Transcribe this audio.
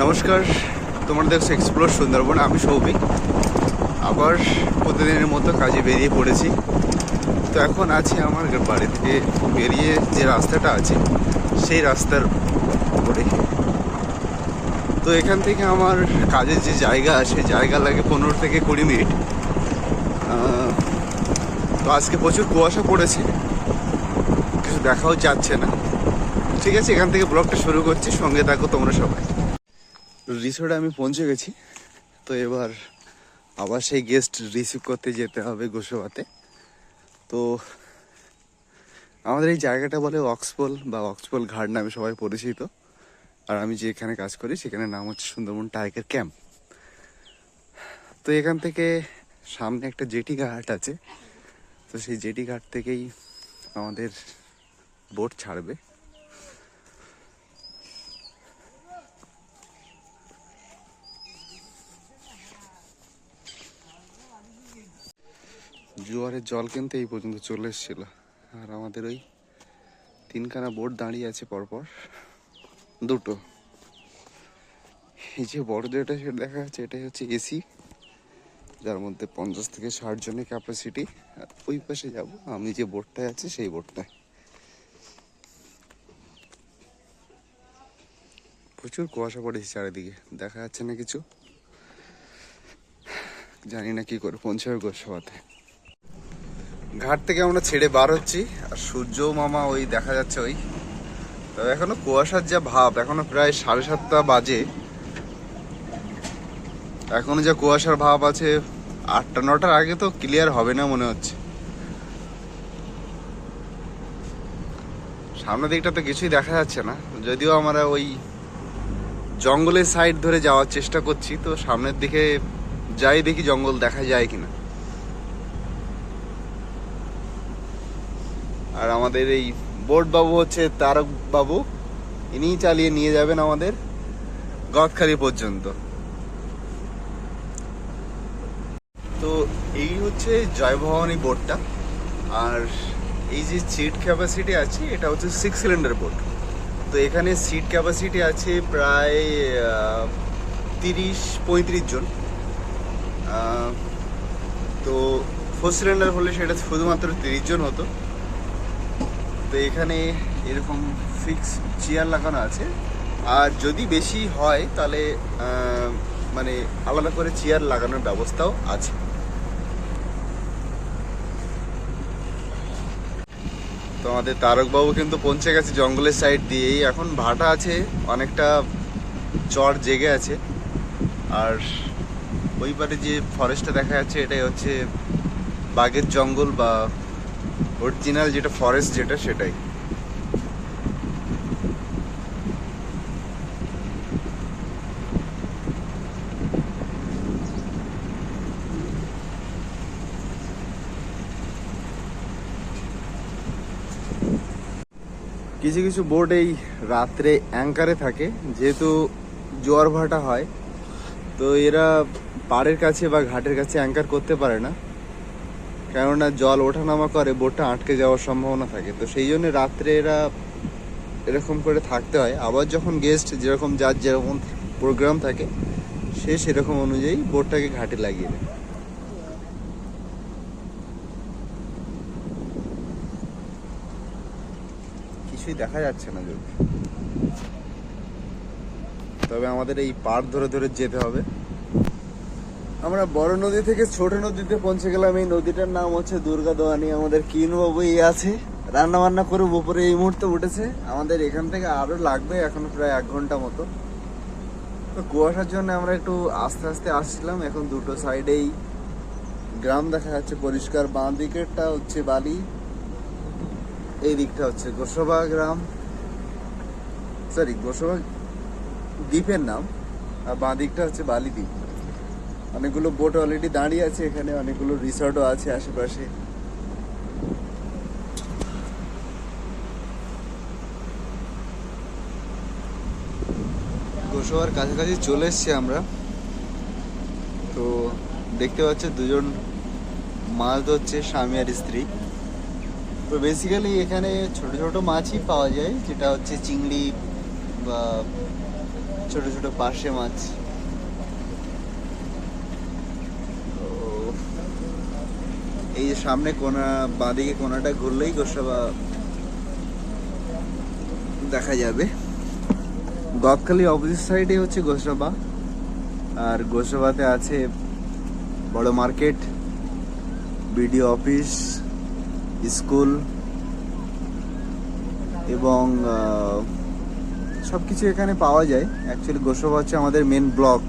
নমস্কার, তোমরা দেখছো এক্সপ্লোর সুন্দরবন। আমি সৌভিক, আবার প্রতিদিনের মতো কাজে বেরিয়ে পড়েছি। তো এখন আছি আমার বাড়ি থেকে বেরিয়ে যে রাস্তাটা আছে সেই রাস্তার উপরে। তো এখান থেকে আমার কাজের যে জায়গা আছে জায়গা লাগে 15 থেকে 20 মিনিট। তো আজকে প্রচুর কুয়াশা পড়েছে, কিছু দেখাও যাচ্ছে না। ঠিক আছে, এখান থেকে ব্লগটা শুরু করছি, সঙ্গে থাকো তোমরা সবাই। রিসোর্টে আমি পৌঁছে গেছি। তো এবার আবার সেই গেস্ট রিসিভ করতে যেতে হবে গোসাবাতে। তো আমাদের এই জায়গাটা বলে অক্সপোল বা অক্সপোল ঘাট নামে সবাই পরিচিত। আর আমি যেখানে কাজ করি সেখানে নাম হচ্ছে সুন্দরবন টাইগার ক্যাম্প। তো এখান থেকে সামনে একটা জেটি ঘাট আছে, তো সেই জেটি ঘাট থেকেই আমাদের বোট ছাড়বে। জোয়ারের জল কিন্তু এই পর্যন্ত চলে এসেছিল। আর আমাদের ওই 3খানা বোট দাঁড়িয়ে আছে পরপর, দুটো। এই যে বড় যেটা সেটা দেখা যাচ্ছে, এটাই হচ্ছে এসি, যার মধ্যে 50 থেকে 60 জনের ক্যাপাসিটি। আর ওই পাশে যাব আমি যে বোটটায় আছে সেই বোটটায়। প্রচুর কুয়াশা পড়েছে চারিদিকে, দেখা যাচ্ছে না কিছু। জানি না কি করে পৌঁছাবে গোসাবাতে। ঘাট থেকে আমরা ছেড়ে বার হচ্ছি, আর সূর্য মামা ওই দেখা যাচ্ছে ওই। তবে এখনো কুয়াশার যা ভাব, এখনো প্রায় 7:30 বাজে, এখনো যা কুয়াশার ভাব আছে, 8টা-9টার আগে তো ক্লিয়ার হবে না মনে হচ্ছে। সামনের দিকটা তো কিছুই দেখা যাচ্ছে না, যদিও আমরা ওই জঙ্গলের সাইড ধরে যাওয়ার চেষ্টা করছি। তো সামনের দিকে যাই, দেখি জঙ্গল দেখা যায় কিনা। আর আমাদের এই বোট বাবু হচ্ছে তারক বাবু, ইনিই চালিয়ে নিয়ে যাবেন আমাদের গদখালি পর্যন্ত। তো এই হচ্ছে জয়ভবানী বোটটা। আর এই যে সিট ক্যাপাসিটি আছে এটা হচ্ছে 6 সিলিন্ডার বোট। তো এখানে সিট ক্যাপাসিটি আছে প্রায় 30-35 জন। তো 4 সিলিন্ডার হলে সেটা শুধুমাত্র 30 জন হতো। তো এখানে এরকম ফিক্স চেয়ার লাগানো আছে, আর যদি বেশি হয় তাহলে মানে আলাদা করে চেয়ার লাগানোর ব্যবস্থাও আছে। তো আমাদের তারকবাবু কিন্তু পৌঁছে গেছে জঙ্গলের সাইড দিয়েই। এখন ভাটা আছে, অনেকটা চর জেগে আছে। আর ওই পারে যে ফরেস্টটা দেখা যাচ্ছে এটাই হচ্ছে বাঘের জঙ্গল বা অরিজিনাল যেটা ফরেস্ট যেটা সেটাই। কিছু কিছু বোট এই রাত্রে অ্যাঙ্কারে থাকে, যেহেতু জোয়ার ভাটা হয়। তো এরা পাড়ের কাছে বা ঘাটের কাছে অ্যাঙ্কার করতে পারে না, কেননা জল ওঠানামা করে, বোটটা আটকে যাওয়ার সম্ভাবনা থাকে। তো সেই জন্য রাত্রে এরা এরকম করে থাকতে হয়। আবার যখন গেস্ট যেরকম যার যেরকম প্রোগ্রাম থাকে সে সেরকম অনুযায়ী বোটটাকে ঘাটে লাগিয়ে দেয়। কিছুই দেখা যাচ্ছে না যদি, তবে আমাদের এই পাড় ধরে ধরে যেতে হবে। আমরা বড় নদী থেকে ছোট নদীতে পৌঁছে গেলাম। এই নদীটার নাম হচ্ছে দুর্গা দোয়ানি। আমাদের কিনবাবু এই আছে, রান্না বান্না করে উপরে এই মুহূর্তে উঠেছে। আমাদের এখান থেকে আরো লাগবে এখনো প্রায় 1 ঘন্টা মতো। তো কুয়াশার জন্য আমরা একটু আস্তে আস্তে আসছিলাম। এখন দুটো সাইডেই গ্রাম দেখা যাচ্ছে পরিষ্কার। বাঁ দিকেরটা হচ্ছে বালি, এই দিকটা হচ্ছে গোসাবা গ্রাম, সরি গোসাবা দ্বীপের নাম। আর বাঁ দিকটা হচ্ছে বালি দ্বীপ। অনেকগুলো বোট অলরেডি দাঁড়িয়ে আছে এখানে, অনেকগুলো রিসর্টও আছে আশেপাশে। গোসাবার কাছাকাছি চলে এসছি আমরা। তো দেখতে পাচ্ছি দুজন মাছ ধরছে, স্বামী আর স্ত্রী। তো বেসিক্যালি এখানে ছোট ছোট মাছই পাওয়া যায়, যেটা হচ্ছে চিংড়ি বা ছোট ছোট পার্শে মাছ। তো এই যে সামনে কোনা, বাঁদিকে কোনাটা ঘুরলেই গোসাবা দেখা যাবে। গদখালি অপোজিট সাইডে হচ্ছে গোসাবা, আর গোসাবাতে আছে বড় মার্কেট, বিডিও অফিস, স্কুল এবং সব কিছু এখানে পাওয়া যায়। অ্যাকচুয়ালি গোসাবা হচ্ছে আমাদের মেন ব্লক।